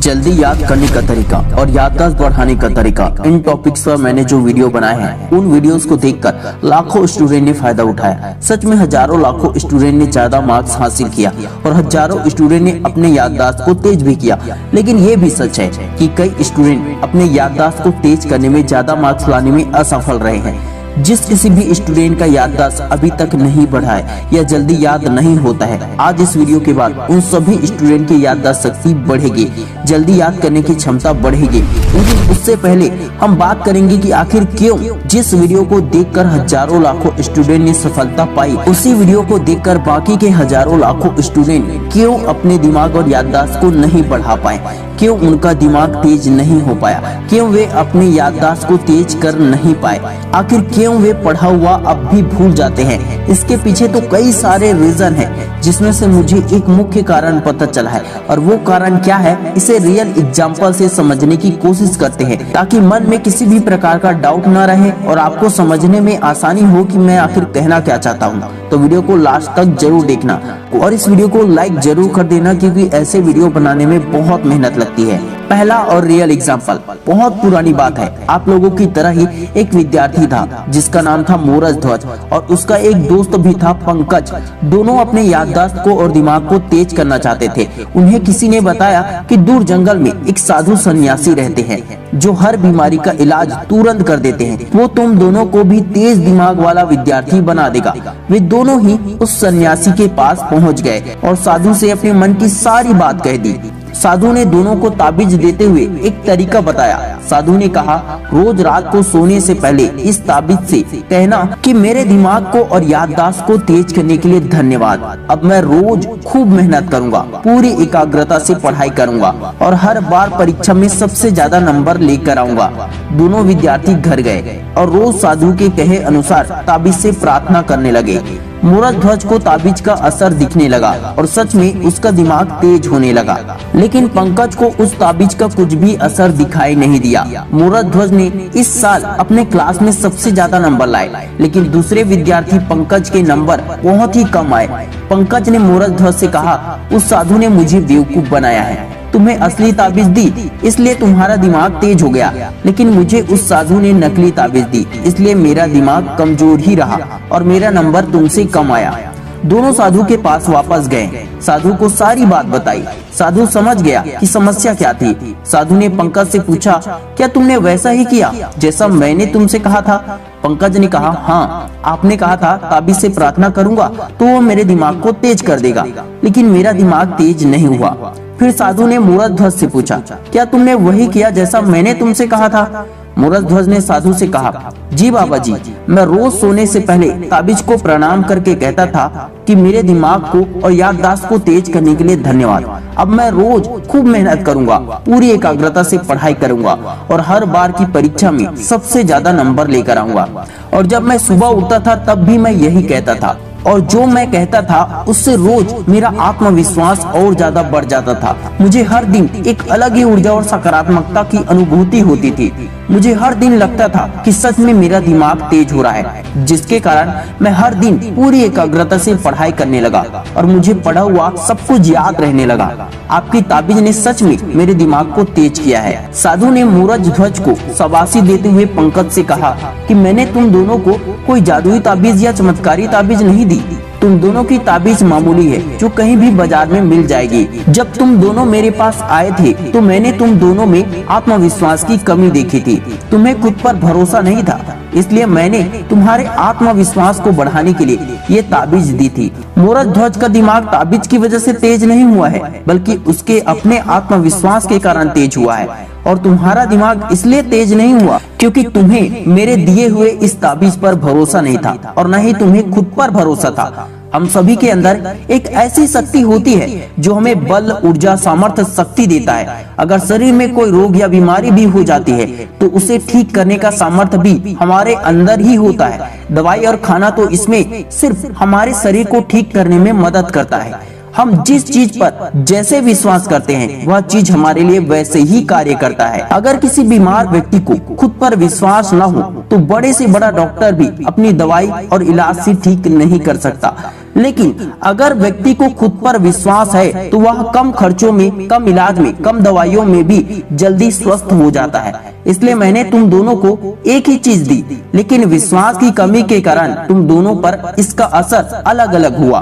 जल्दी याद करने का तरीका और याददाश्त बढ़ाने का तरीका, इन टॉपिक्स पर मैंने जो वीडियो बनाए हैं उन वीडियोस को देखकर लाखों स्टूडेंट ने फायदा उठाया। सच में हजारों लाखों स्टूडेंट ने ज्यादा मार्क्स हासिल किया और हजारों स्टूडेंट ने अपने याददाश्त को तेज भी किया। लेकिन ये भी सच है कि कई स्टूडेंट अपने याददाश्त को तेज करने में ज्यादा मार्क्स लाने में असफल रहे हैं। जिस किसी भी स्टूडेंट का याददाश्त अभी तक नहीं बढ़ा है या जल्दी याद नहीं होता है, आज इस वीडियो के बाद उन सभी स्टूडेंट की याददाश्त शक्ति बढ़ेगी, जल्दी याद करने की क्षमता बढ़ेगी। लेकिन उससे पहले हम बात करेंगे कि आखिर क्यों जिस वीडियो को देखकर हजारों लाखों स्टूडेंट ने सफलता पाई, उसी वीडियो को देखकर बाकी के हजारों लाखों स्टूडेंट क्यों अपने दिमाग और याददाश्त को नहीं बढ़ा पाए, क्यों उनका दिमाग तेज नहीं हो पाया, क्यों वे अपनी याददाश्त को तेज कर नहीं पाए, आखिर क्यों वे पढ़ा हुआ अब भी भूल जाते हैं। इसके पीछे तो कई सारे रीजन हैं, जिसमें से मुझे एक मुख्य कारण पता चला है। और वो कारण क्या है, इसे रियल एग्जांपल से समझने की कोशिश करते हैं ताकि मन में किसी भी प्रकार का डाउट न रहे और आपको समझने में आसानी हो कि मैं आखिर कहना क्या चाहता हूँ। तो वीडियो को लास्ट तक जरूर देखना और इस वीडियो को लाइक जरूर कर देना, क्योंकि ऐसे वीडियो बनाने में बहुत मेहनत लगती है। पहला और रियल एग्जांपल बहुत पुरानी बात है। आप लोगों की तरह ही एक विद्यार्थी था जिसका नाम था मोरज ध्वज और उसका एक दोस्त भी था पंकज। दोनों अपने याददाश्त को और दिमाग को तेज करना चाहते थे। उन्हें किसी ने बताया कि दूर जंगल में एक साधु सन्यासी रहते हैं जो हर बीमारी का इलाज तुरंत कर देते हैं। वो तुम दोनों को भी तेज दिमाग वाला विद्यार्थी बना देगा। वे दोनों ही उस सन्यासी के पास पहुंच गए और साधु से अपने मन की सारी बात कह दी। साधु ने दोनों को ताबीज देते हुए एक तरीका बताया। साधु ने कहा, रोज रात को सोने से पहले इस ताबीज से कहना कि मेरे दिमाग को और याददाश्त को तेज करने के लिए धन्यवाद। अब मैं रोज खूब मेहनत करूंगा, पूरी एकाग्रता से पढ़ाई करूंगा और हर बार परीक्षा में सबसे ज्यादा नंबर लेकर आऊंगा। दोनों विद्यार्थी घर गए और रोज साधु के कहे अनुसार ताबीज से प्रार्थना करने लगे। मोरज ध्वज को ताबीज का असर दिखने लगा और सच में उसका दिमाग तेज होने लगा। लेकिन पंकज को उस ताबीज का कुछ भी असर दिखाई नहीं दिया। मोरज ध्वज ने इस साल अपने क्लास में सबसे ज्यादा नंबर लाए, लेकिन दूसरे विद्यार्थी पंकज के नंबर बहुत ही कम आए। पंकज ने मोरज ध्वज से कहा, उस साधु ने मुझे बेवकूफ बनाया है, तुम्हें असली ताबीज दी इसलिए तुम्हारा दिमाग तेज हो गया, लेकिन मुझे उस साधु ने नकली ताबीज दी इसलिए मेरा दिमाग कमजोर ही रहा और मेरा नंबर तुमसे कम आया। दोनों साधु के पास वापस गए, साधु को सारी बात बताई। साधु समझ गया कि समस्या क्या थी। साधु ने पंकज से पूछा, क्या तुमने वैसा ही किया जैसा मैंने तुमसे कहा था? पंकज ने कहा, हाँ, आपने कहा था ताबीज से प्रार्थना करूंगा तो वो मेरे दिमाग को तेज कर देगा, लेकिन मेरा दिमाग तेज नहीं हुआ। फिर साधु ने मोरज ध्वज से पूछा, क्या तुमने वही किया जैसा मैंने तुमसे कहा था? मोरज ध्वज ने साधु से कहा, जी बाबा जी, मैं रोज सोने से पहले ताबीज को प्रणाम करके कहता था कि मेरे दिमाग को और याददाश्त को तेज करने के लिए धन्यवाद। अब मैं रोज खूब मेहनत करूंगा, पूरी एकाग्रता से पढ़ाई करूंगा और हर बार की परीक्षा में सबसे ज्यादा नंबर लेकर आऊंगा। और जब मैं सुबह उठता था तब भी मैं यही कहता था और जो मैं कहता था उससे रोज मेरा आत्मविश्वास और ज्यादा बढ़ जाता था। मुझे हर दिन एक अलग ही ऊर्जा और सकारात्मकता की अनुभूति होती थी। मुझे हर दिन लगता था कि सच में मेरा दिमाग तेज हो रहा है, जिसके कारण मैं हर दिन पूरी एकाग्रता से पढ़ाई करने लगा और मुझे पढ़ा हुआ सब कुछ याद रहने लगा। आपकी ताबीज ने सच में मेरे दिमाग को तेज किया है। साधु ने मोरज ध्वज को शाबाशी देते हुए पंकज से कहा कि मैंने तुम दोनों को कोई जादुई ताबीज या चमत्कारी ताबीज नहीं दी, तुम दोनों की ताबीज मामूली है जो कहीं भी बाजार में मिल जाएगी। जब तुम दोनों मेरे पास आए थे तो मैंने तुम दोनों में आत्मविश्वास की कमी देखी थी। तुम्हें खुद पर भरोसा नहीं था, इसलिए मैंने तुम्हारे आत्मविश्वास को बढ़ाने के लिए ये ताबीज दी थी। मोरज ध्वज का दिमाग ताबीज की वजह से तेज नहीं हुआ है, बल्कि उसके अपने आत्मविश्वास के कारण तेज हुआ है। और तुम्हारा दिमाग इसलिए तेज नहीं हुआ क्योंकि तुम्हें मेरे दिए हुए इस ताबीज पर भरोसा नहीं था और न ही तुम्हें खुद पर भरोसा था। हम सभी के अंदर एक ऐसी शक्ति होती है जो हमें बल, ऊर्जा, सामर्थ्य, शक्ति देता है। अगर शरीर में कोई रोग या बीमारी भी हो जाती है तो उसे ठीक करने का सामर्थ्य भी हमारे अंदर ही होता है। दवाई और खाना तो इसमें सिर्फ हमारे शरीर को ठीक करने में मदद करता है। हम जिस चीज पर जैसे विश्वास करते हैं वह चीज हमारे लिए वैसे ही कार्य करता है। अगर किसी बीमार व्यक्ति को खुद पर विश्वास न हो तो बड़े से बड़ा डॉक्टर भी अपनी दवाई और इलाज से ठीक नहीं कर सकता। लेकिन अगर व्यक्ति को खुद पर विश्वास है तो वह कम खर्चों में, कम इलाज में, कम दवाइयों में भी जल्दी स्वस्थ हो जाता है। इसलिए मैंने तुम दोनों को एक ही चीज दी, लेकिन विश्वास की कमी के कारण तुम दोनों पर इसका असर अलग अलग हुआ।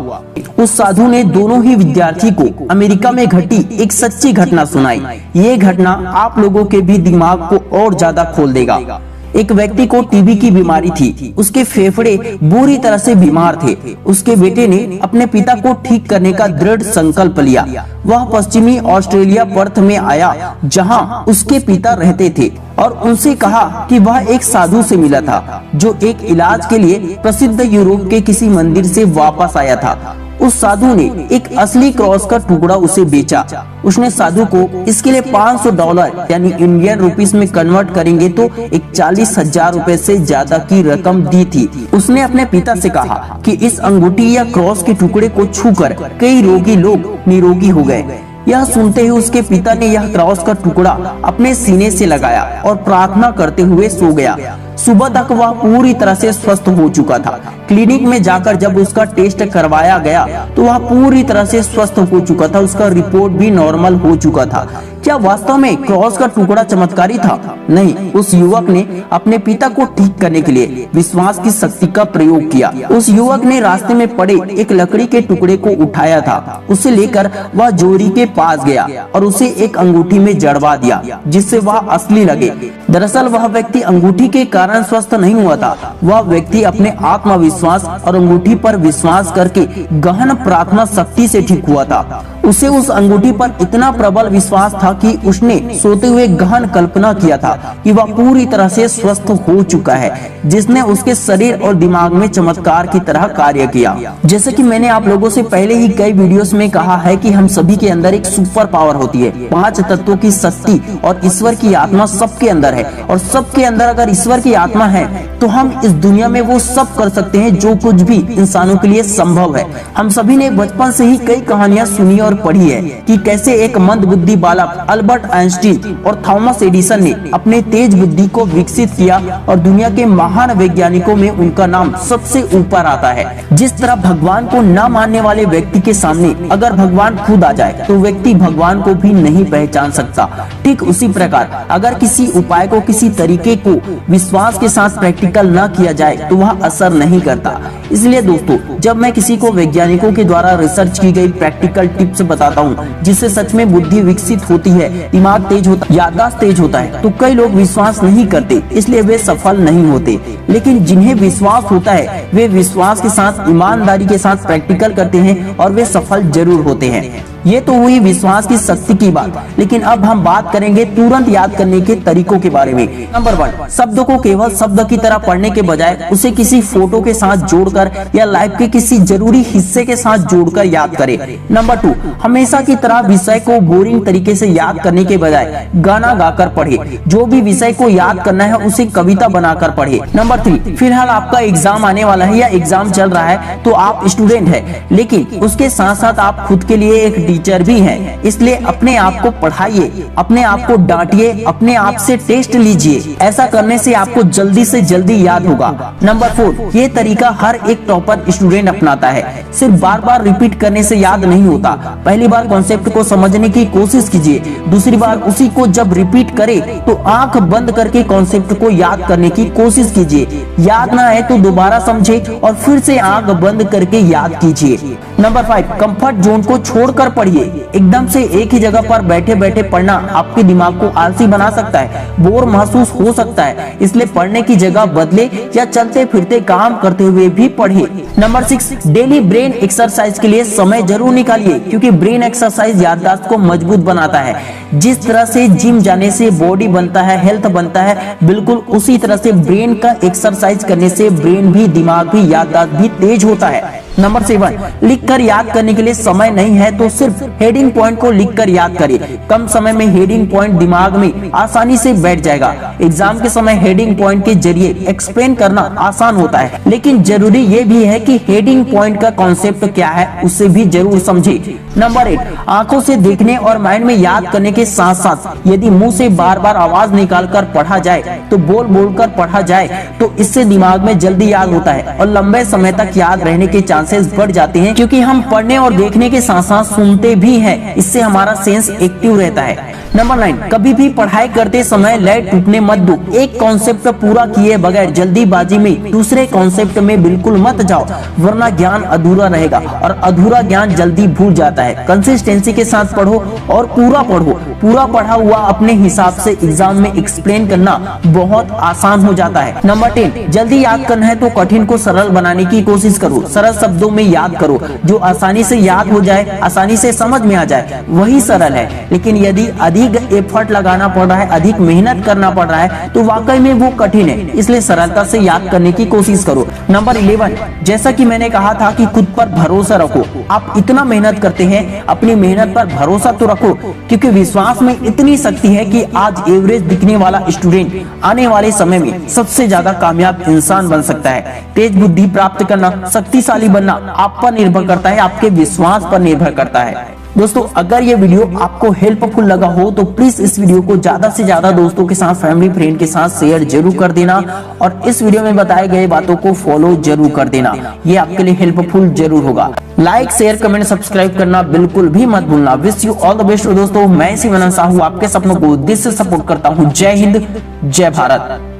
उस साधु ने दोनों ही विद्यार्थी को अमेरिका में घटी एक सच्ची घटना सुनाई। ये घटना आप लोगों के भी दिमाग को और ज्यादा खोल देगा। एक व्यक्ति को टीबी की बीमारी थी। उसके फेफड़े बुरी तरह से बीमार थे। उसके बेटे ने अपने पिता को ठीक करने का दृढ़ संकल्प लिया। वह पश्चिमी ऑस्ट्रेलिया पर्थ में आया, जहां उसके पिता रहते थे, और उनसे कहा कि वह एक साधु से मिला था जो एक इलाज के लिए प्रसिद्ध यूरोप के किसी मंदिर से वापस आया था। उस साधु ने एक असली क्रॉस का टुकड़ा उसे बेचा। उसने साधु को इसके लिए $500 यानी इंडियन रुपीस में कन्वर्ट करेंगे तो 41,000 रुपए से ज्यादा की रकम दी थी। उसने अपने पिता से कहा कि इस अंगूठी या क्रॉस के टुकड़े को छूकर कई रोगी लोग निरोगी हो गए। यह सुनते ही उसके पिता ने यह क्रॉस का टुकड़ा अपने सीने से लगाया और प्रार्थना करते हुए सो गया। सुबह तक वह पूरी तरह से स्वस्थ हो चुका था। क्लिनिक में जाकर जब उसका टेस्ट करवाया गया तो वह पूरी तरह से स्वस्थ हो चुका था। उसका रिपोर्ट भी नॉर्मल हो चुका था। क्या वास्तव में क्रॉस का टुकड़ा चमत्कारी था? नहीं, उस युवक ने अपने पिता को ठीक करने के लिए विश्वास की शक्ति का प्रयोग किया। उस युवक ने रास्ते में पड़े एक लकड़ी के टुकड़े को उठाया था। उसे लेकर वह जोरी के पास गया और उसे एक अंगूठी में जड़वा दिया, जिससे वह असली लगे। दरअसल वह व्यक्ति अंगूठी के कारण स्वस्थ नहीं हुआ था। वह व्यक्ति अपने आत्मविश्वास और अंगूठी पर विश्वास करके गहन प्रार्थना शक्ति से ठीक हुआ था। उसे उस अंगूठी पर इतना प्रबल विश्वास था कि उसने सोते हुए गहन कल्पना किया था कि वह पूरी तरह से स्वस्थ हो चुका है, जिसने उसके शरीर और दिमाग में चमत्कार की तरह कार्य किया। जैसे कि मैंने आप लोगों से पहले ही कई वीडियोस में कहा है कि हम सभी के अंदर एक सुपर पावर होती है। 5 तत्वों की शक्ति और ईश्वर की आत्मा सबके अंदर है, और सबके अंदर अगर ईश्वर की आत्मा है तो हम इस दुनिया में वो सब कर सकते हैं जो कुछ भी इंसानों के लिए संभव है। हम सभी ने बचपन से ही कई कहानियां सुनी और पढ़ी है कि कैसे एक मंद बुद्धि बालक अल्बर्ट आइंस्टीन और थॉमस एडिसन ने अपने तेज बुद्धि को विकसित किया और दुनिया के महान वैज्ञानिकों में उनका नाम सबसे ऊपर आता है। जिस तरह भगवान को न मानने वाले व्यक्ति के सामने अगर भगवान खुद आ जाए तो व्यक्ति भगवान को भी नहीं पहचान सकता, ठीक उसी प्रकार अगर किसी उपाय को, किसी तरीके को विश्वास के साथ प्रैक्टिकल न किया जाए तो वह असर नहीं करता। इसलिए दोस्तों, जब मैं किसी को वैज्ञानिकों के द्वारा रिसर्च की गई प्रैक्टिकल टिप्स बताता हूँ जिससे सच में बुद्धि विकसित होती है, दिमाग तेज होता है, याददाश्त तेज होता है, तो कई लोग विश्वास नहीं करते, इसलिए वे सफल नहीं होते। लेकिन जिन्हें विश्वास होता है वे विश्वास के साथ, ईमानदारी के साथ प्रैक्टिकल करते हैं और वे सफल जरूर होते हैं। ये तो हुई विश्वास की शक्ति की बात, लेकिन अब हम बात करेंगे तुरंत याद करने के तरीकों के बारे में। नंबर 1, शब्दों को केवल शब्द की तरह पढ़ने के बजाय उसे किसी फोटो के साथ जोड़कर या लाइफ के किसी जरूरी हिस्से के साथ जोड़कर याद करें। नंबर 2, हमेशा की तरह विषय को बोरिंग तरीके से याद करने के बजाय गाना गाकर पढ़े। जो भी विषय को याद करना है उसे कविता बनाकर पढ़े। नंबर 3, फिलहाल आपका एग्जाम आने वाला है या एग्जाम चल रहा है तो आप स्टूडेंट है, लेकिन उसके साथ साथ आप खुद के लिए एक टीचर भी हैं, इसलिए अपने आप को पढ़ाइए, अपने आप को डांटिए, अपने आप से टेस्ट लीजिए। ऐसा करने से आपको जल्दी से जल्दी याद होगा। नंबर 4, ये तरीका हर एक टॉपर स्टूडेंट अपनाता है। सिर्फ बार बार रिपीट करने से याद नहीं होता। पहली बार कॉन्सेप्ट को समझने की कोशिश कीजिए, दूसरी बार उसी को जब रिपीट करे तो आंख बंद करके कॉन्सेप्ट को याद करने की कोशिश कीजिए। याद ना आए तो दोबारा समझे और फिर से आंख बंद करके याद कीजिए। नंबर 5, कंफर्ट जोन को छोड़कर पढ़िए। एकदम से एक ही जगह पर बैठे बैठे पढ़ना आपके दिमाग को आलसी बना सकता है, बोर महसूस हो सकता है, इसलिए पढ़ने की जगह बदले या चलते फिरते काम करते हुए भी पढ़िए। नंबर 6, डेली ब्रेन एक्सरसाइज के लिए समय जरूर निकालिए, क्योंकि ब्रेन एक्सरसाइज याददाश्त को मजबूत बनाता है। जिस तरह से जिम जाने से बॉडी बनता है, हेल्थ बनता है, बिल्कुल उसी तरह से ब्रेन का एक्सरसाइज करने से ब्रेन भी, दिमाग भी, याददाश्त भी तेज होता है। नंबर 7, लिखकर याद करने के लिए समय नहीं है तो सिर्फ हेडिंग पॉइंट को लिखकर याद करिए। कम समय में हेडिंग पॉइंट दिमाग में आसानी से बैठ जाएगा। एग्जाम के समय हेडिंग पॉइंट के जरिए एक्सप्लेन करना आसान होता है, लेकिन जरूरी ये भी है कि हेडिंग पॉइंट का कॉन्सेप्ट क्या है उसे भी जरूर समझे। नंबर 8, आंखों से देखने और माइंड में याद करने के साथ साथ यदि मुंह से बार बार आवाज निकालकर पढ़ा जाए तो बोल कर पढ़ा जाए तो इससे दिमाग में जल्दी याद होता है और लंबे समय तक याद रहने के चांस चांसेस बढ़ जाते हैं, क्योंकि हम पढ़ने और देखने के साथ साथ सुनते भी हैं। इससे हमारा सेंस एक्टिव रहता है। नंबर 9, कभी भी पढ़ाई करते समय लय टूटने मत दो। एक कॉन्सेप्ट पूरा किए बगैर जल्दीबाजी में दूसरे कॉन्सेप्ट में बिल्कुल मत जाओ, वरना ज्ञान अधूरा रहेगा और अधूरा ज्ञान जल्दी भूल जाता है। कंसिस्टेंसी के साथ पढ़ो और पूरा पढ़ो। पूरा पढ़ा हुआ अपने हिसाब से एग्जाम में एक्सप्लेन करना बहुत आसान हो जाता है। नंबर 10, जल्दी याद करना है तो कठिन को सरल बनाने की कोशिश करो। सरल शब्दों में याद करो, जो आसानी से याद हो जाए, आसानी से समझ में आ जाए, वही सरल है। लेकिन यदि अधिक एफर्ट लगाना पड़ रहा है, अधिक मेहनत करना पड़ रहा है, तो वाकई में वो कठिन है। इसलिए सरलता से याद करने की कोशिश करो। नंबर 11, जैसा कि मैंने कहा था कि खुद पर भरोसा रखो। आप इतना मेहनत करते हैं, अपनी मेहनत पर भरोसा तो रखो, क्योंकि विश्वास में इतनी शक्ति है कि आज एवरेज दिखने वाला स्टूडेंट आने वाले समय में सबसे ज्यादा कामयाब इंसान बन सकता है। तेज बुद्धि प्राप्त करना, शक्तिशाली बनना आप पर निर्भर करता है, आपके विश्वास पर निर्भर करता है। दोस्तों, अगर ये वीडियो आपको हेल्पफुल लगा हो तो प्लीज इस वीडियो को ज्यादा से ज्यादा दोस्तों के साथ, फैमिली फ्रेंड के साथ शेयर जरूर कर देना और इस वीडियो में बताए गए बातों को फॉलो जरूर कर देना। ये आपके लिए हेल्पफुल जरूर होगा। लाइक, शेयर, कमेंट, सब्सक्राइब करना बिल्कुल भी मत भूलना। Wish you all the best दोस्तों। मैं शिवानंद साहू आपके सपनों को दिल से सपोर्ट करता हूँ। जय हिंद, जय भारत।